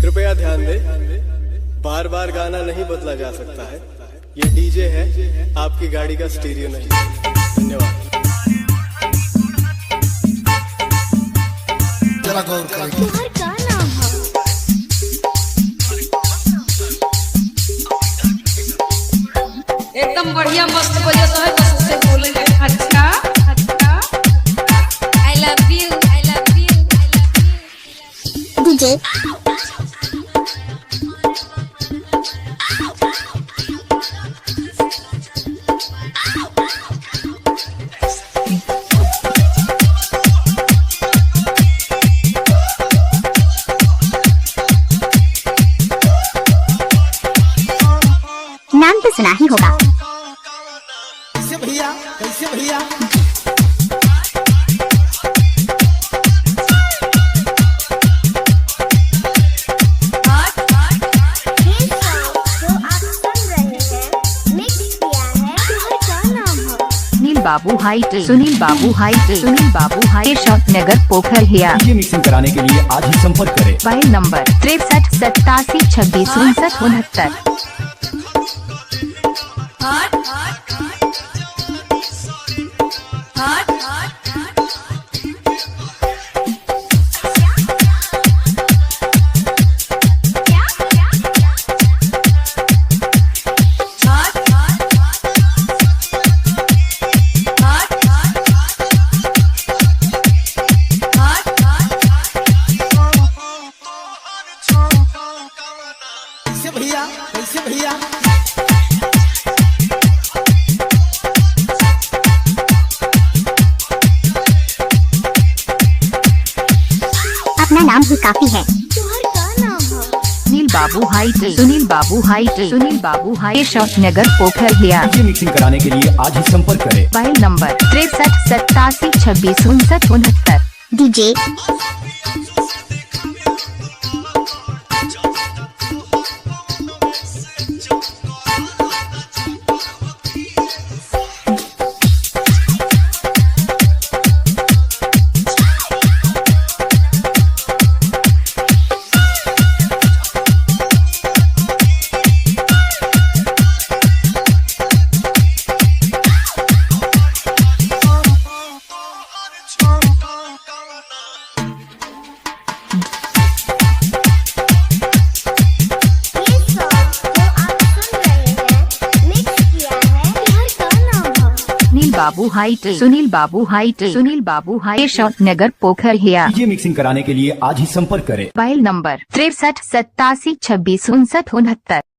कृपया ध्यान दें, बार बार गाना नहीं बदला जा सकता है। ये डीजे है, आपकी गाड़ी का स्टीरियो नहीं। धन्यवाद। तुम्हारा क्या नाम है? एकदम बढ़िया मस्त बजत है, बस उससे बोलेंगे अच्छा अच्छा I love you I love you I love you DJ नाम तो सुना ही होगा। कैसे भैया कैसे भैया सुनील बाबू हाइट सुनील बाबू हाइट सुनील बाबू हाइट शॉट नगर पोखर हिया। ये मिक्सिंग कराने के लिए आज ही संपर्क करें। Mobile number 63 87 26 59 69। कैसे भैया कैसे भैया अपना नाम ही काफी है। तुम्हारा क्या नाम है? सुनील बाबू हाइट सुनील बाबू हाइट सुनील बाबू हाइट शॉट नगर पोखर हिया। ये मिक्सिंग कराने के लिए आज ही संपर्क करें। Mobile number 63 87 26 59 69। डीजे बाबू हाइट सुनील बाबू हाइट सुनील बाबू हाइट शॉट नगर पोखर हिया। ये मिक्सिंग कराने के लिए आज ही संपर्क करें। Mobile number 63 87 26 59 69।